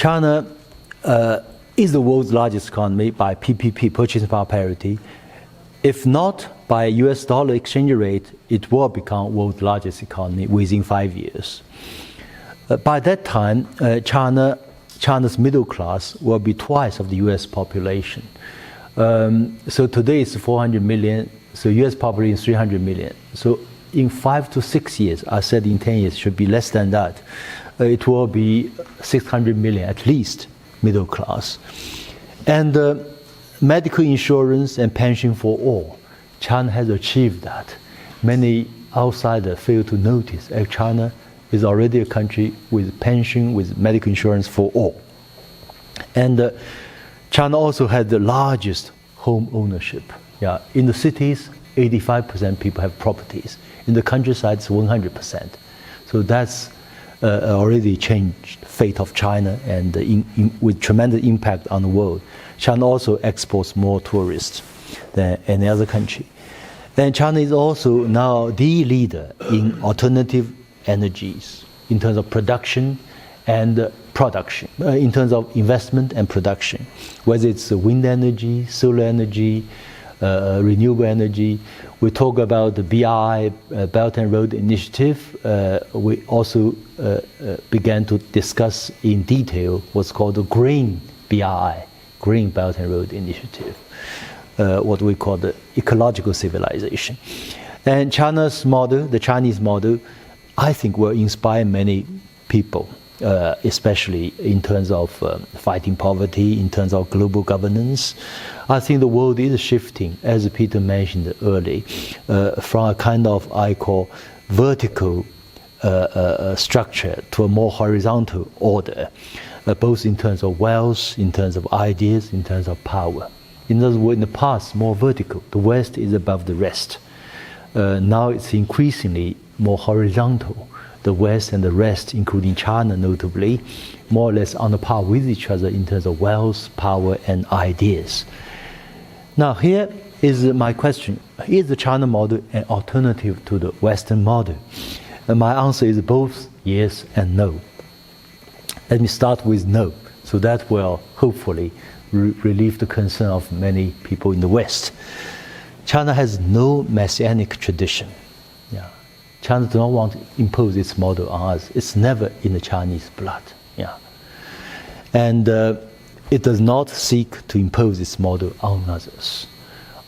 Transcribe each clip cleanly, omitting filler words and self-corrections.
China is the world's largest economy by PPP, purchasing power parity. If not by US dollar exchange rate, it will become world's largest economy within 5 years. By that time, China's middle class will be twice of the US population. So today it's 400 million, so US population is 300 million. So in 5 to 6 years, I said in 10 years, should be less than that. It will be 600 million at least middle class. And medical insurance and pension for all. China has achieved that. Many outsiders fail to notice that China is already a country with pension, with medical insurance for all. And China also has the largest home ownership. Yeah, in the cities, 85% people have properties. In the countryside, it's 100%. So that's already changed the fate of China and with tremendous impact on the world. China also exports more tourists than any other country. And China is also now the leader in alternative energies in terms of production and production, in terms of investment and production, whether it's wind energy, solar energy, renewable energy. We talk about the BRI, Belt and Road Initiative. We also began to discuss in detail what's called the Green BRI, Green Belt and Road Initiative, what we call the ecological civilization. And China's model, the Chinese model, I think will inspire many people, especially in terms of fighting poverty, in terms of global governance. I think the world is shifting, as Peter mentioned earlier, from a kind of, I call, vertical structure to a more horizontal order, both in terms of wealth, in terms of ideas, in terms of power. In other words, in the past, more vertical. The West is above the rest. Now it's increasingly more horizontal. The West and the rest, including China notably, more or less on a par with each other in terms of wealth, power, and ideas. Now here is my question. Is the China model an alternative to the Western model? And my answer is both yes and no. Let me start with no. So that will hopefully relieve the concern of many people in the West. China has no messianic tradition. Yeah. China does not want to impose its model on us. It's never in the Chinese blood. Yeah. And it does not seek to impose its model on others.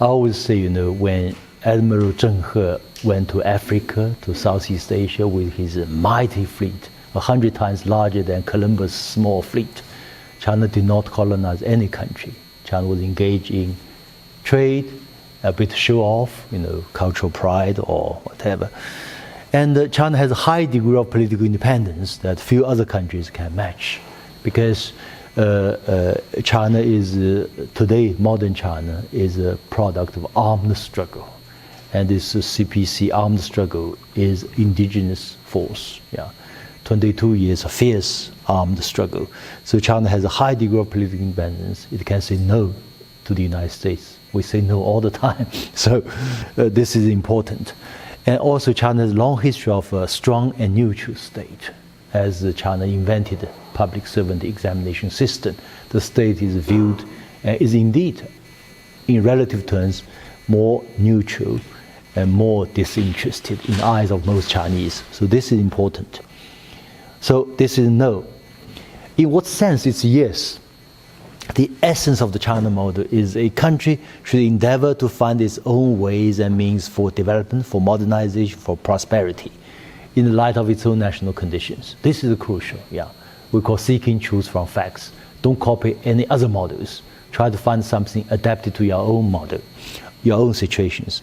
I always say, when Admiral Zheng He went to Africa, to Southeast Asia with his mighty fleet, 100 times larger than Columbus' small fleet, China did not colonize any country. China was engaged in trade, a bit show off, cultural pride or whatever. And China has a high degree of political independence that few other countries can match, because China is, today, modern China is a product of armed struggle. And this CPC armed struggle is indigenous force. Yeah. 22 years of fierce armed struggle. So China has a high degree of political independence. It can say no to the United States. We say no all the time. So this is important. And also China has a long history of a strong and neutral state. As China invented the public servant examination system, the state is viewed, is indeed, in relative terms, more neutral and more disinterested in the eyes of most Chinese. So this is important. So this is no. In what sense it's yes? The essence of the China model is a country should endeavor to find its own ways and means for development, for modernization, for prosperity, in the light of its own national conditions. This is crucial, yeah. We call seeking truth from facts. Don't copy any other models. Try to find something adapted to your own model, your own situations.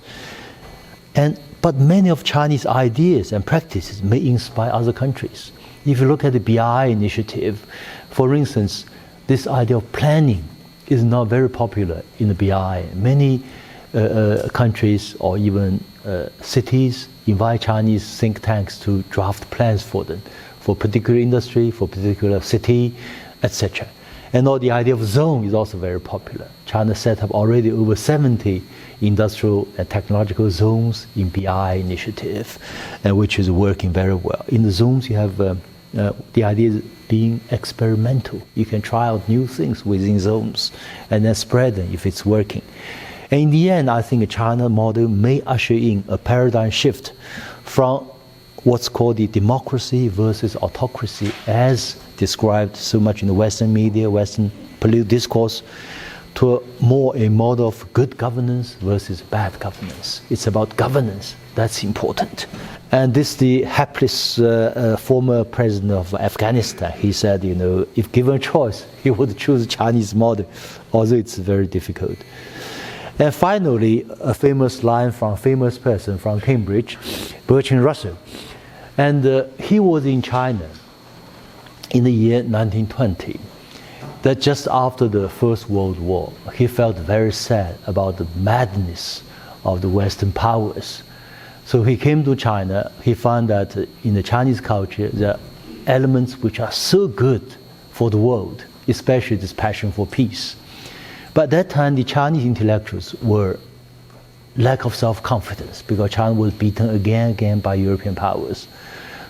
But many of Chinese ideas and practices may inspire other countries. If you look at the BRI initiative, for instance, this idea of planning is not very popular in the BRI. Many countries or even cities invite Chinese think tanks to draft plans for them, for particular industry, for particular city, etc. And all the idea of zone is also very popular. China set up already over 70 industrial and technological zones in BRI initiative, which is working very well. In the zones you have The idea is being experimental. You can try out new things within zones and then spread them if it's working. And in the end, I think a China model may usher in a paradigm shift from what's called the democracy versus autocracy, as described so much in the Western media, Western political discourse, to a model of good governance versus bad governance. It's about governance. That's important. And this, the hapless former president of Afghanistan, he said, if given a choice, he would choose Chinese model, although it's very difficult. And finally, a famous line from a famous person from Cambridge, Bertrand Russell. And he was in China in the year 1920. That just after the First World War, he felt very sad about the madness of the Western powers. So he came to China. He found that in the Chinese culture, there are elements which are so good for the world, especially this passion for peace. But at that time, the Chinese intellectuals were lack of self-confidence because China was beaten again and again by European powers.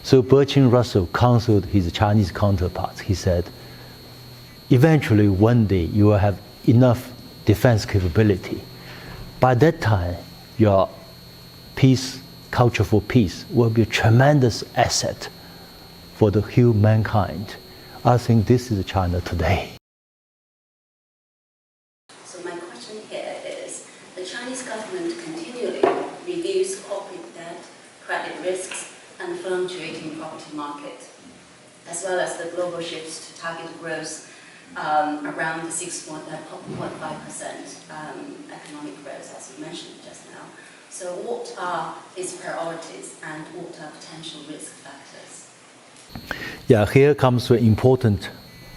So Bertrand Russell counseled his Chinese counterparts. He said, eventually, one day, you will have enough defense capability. By that time, your peace, culture for peace, will be a tremendous asset for the whole mankind. I think this is China today. So my question here is, the Chinese government continually reviews corporate debt, credit risks, and fluctuating property market, as well as the global shifts to target growth around the 6.5% economic growth, as you mentioned just now. So what are its priorities and what are potential risk factors? Yeah, here comes an important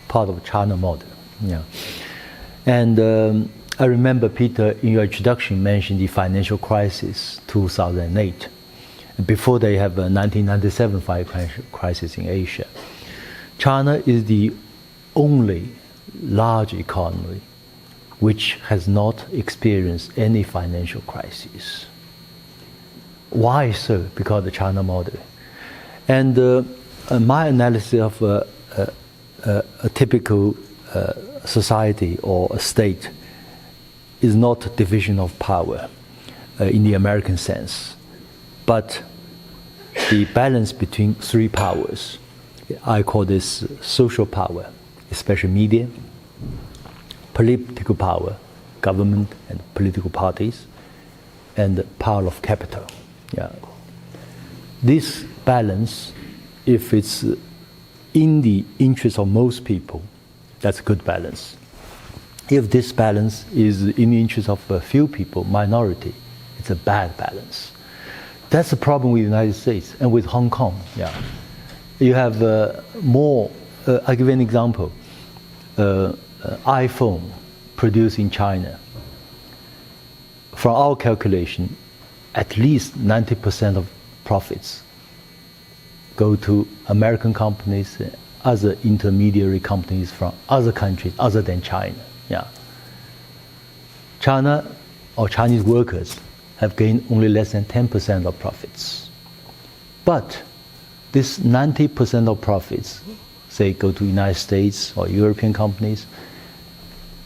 part of China model. Yeah. And I remember, Peter, in your introduction, mentioned the financial crisis, 2008. Before they have a 1997 financial crisis in Asia. China is the only large economy which has not experienced any financial crisis. Why so? Because of the China model. And my analysis of a typical society or a state is not division of power in the American sense, but the balance between three powers. I call this social power, especially media, political power, government and political parties, and the power of capital. Yeah. This balance, if it's in the interest of most people, that's a good balance. If this balance is in the interest of a few people, minority, it's a bad balance. That's the problem with the United States and with Hong Kong. Yeah. You have more, I'll give you an example. iPhone produced in China. From our calculation, at least 90% of profits go to American companies, other intermediary companies from other countries other than China. Yeah. China or Chinese workers have gained only less than 10% of profits. But this 90% of profits, say, go to United States or European companies,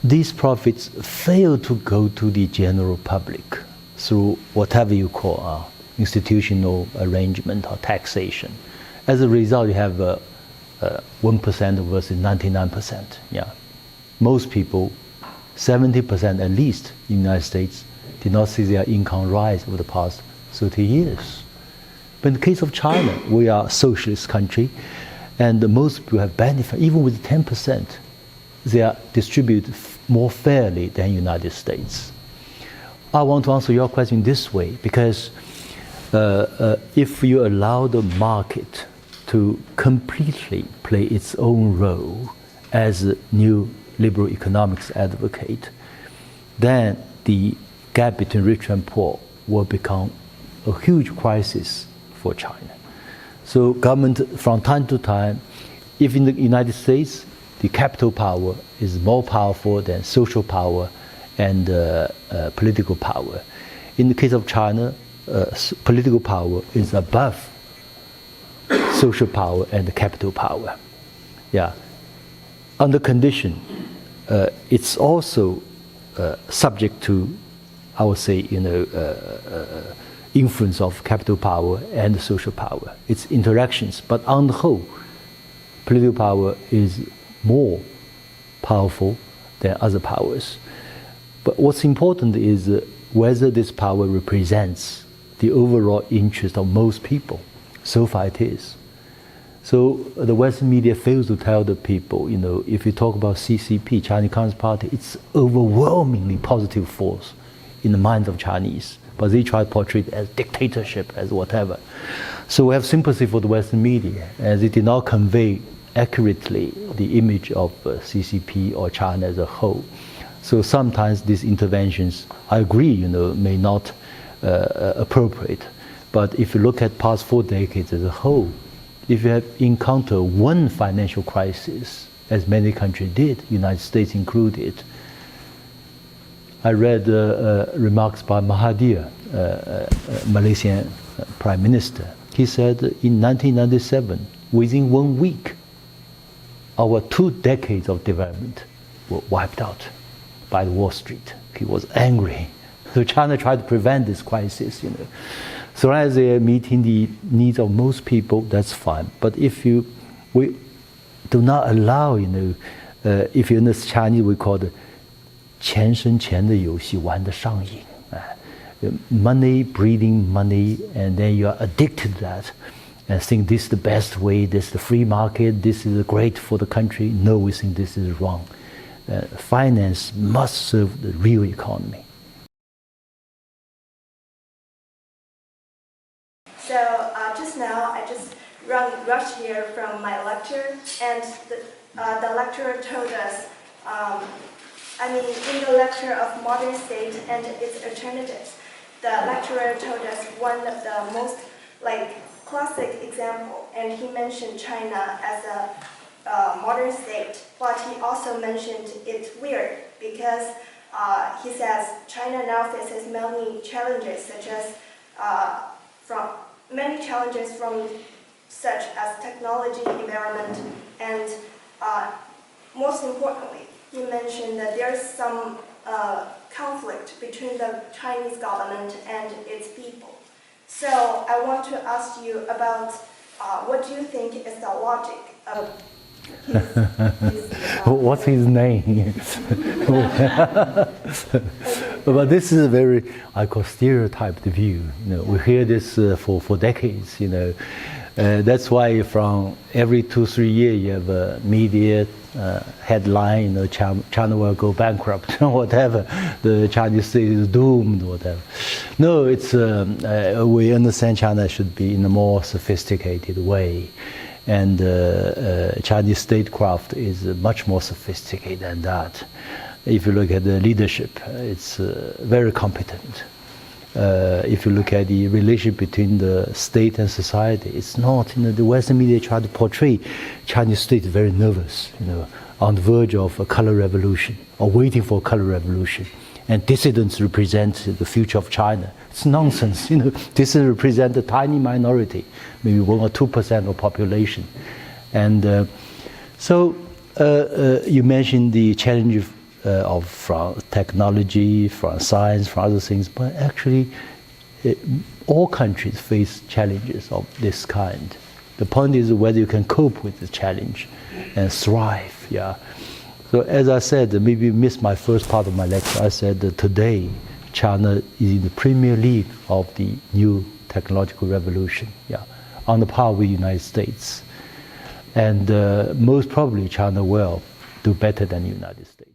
these profits fail to go to the general public through whatever you call institutional arrangement or taxation. As a result, you have 1% versus 99%. Yeah. Most people, 70% at least in the United States, did not see their income rise over the past 30 years. But in the case of China, we are a socialist country, and most people have benefited. Even with 10%, they are distributed more fairly than the United States. I want to answer your question this way, because if you allow the market to completely play its own role as a new liberal economics advocate, then the gap between rich and poor will become a huge crisis for China. So government, from time to time, if in the United States, the capital power is more powerful than social power and political power. In the case of China, political power is above social power and the capital power. Yeah. Under condition, it's also subject to, I would say, influence of capital power and social power. It's interactions, but on the whole, political power is more powerful than other powers. But what's important is whether this power represents the overall interest of most people. So far it is. So the Western media fails to tell the people, if you talk about CCP, Chinese Communist Party, it's overwhelmingly positive force in the minds of Chinese. But they try to portray it as dictatorship, as whatever. So we have sympathy for the Western media, as it did not convey accurately the image of CCP or China as a whole. So sometimes these interventions, I agree, may not appropriate. But if you look at past 4 decades as a whole, if you have encountered one financial crisis, as many countries did, United States included, I read remarks by Mahathir, Malaysian Prime Minister. He said in 1997, within 1 week, our 2 decades of development were wiped out by Wall Street. He was angry. So China tried to prevent this crisis, So as they are meeting the needs of most people, that's fine. But if we do not allow, if you understand Chinese, we call it 钱生钱的游戏玩得上瘾. Money breeding money, and then you are addicted to that and think this is the best way, this is the free market, this is great for the country. No, we think this is wrong. Finance must serve the real economy. So just now, I just rushed here from my lecture, and the lecturer told us, in the lecture of modern state and its alternatives, the lecturer told us one of the most classic example, and he mentioned China as a modern state, but he also mentioned it's weird because he says China now faces many challenges, such as technology, environment, and most importantly, he mentioned that there's some conflict between the Chinese government and its people. So I want to ask you about what do you think is the logic of What's his name? But this is a very, I call, stereotyped view. We hear this for decades. That's why from every 2-3 years you have a media headline, China will go bankrupt, whatever. The Chinese state is doomed, whatever. No, it's we understand China should be in a more sophisticated way, and Chinese statecraft is much more sophisticated than that. If you look at the leadership, it's very competent. If you look at the relationship between the state and society, it's not, the Western media try to portray Chinese state very nervous, on the verge of a color revolution or waiting for a color revolution. And dissidents represent the future of China. It's nonsense, Dissidents represent a tiny minority, maybe 1 or 2% of population. And so you mentioned the challenge from technology, from science, from other things, but actually all countries face challenges of this kind. The point is whether you can cope with the challenge and thrive. Yeah. So as I said, maybe you missed my first part of my lecture. I said that today China is in the Premier League of the new technological revolution, on the par with the United States. And most probably China will do better than the United States.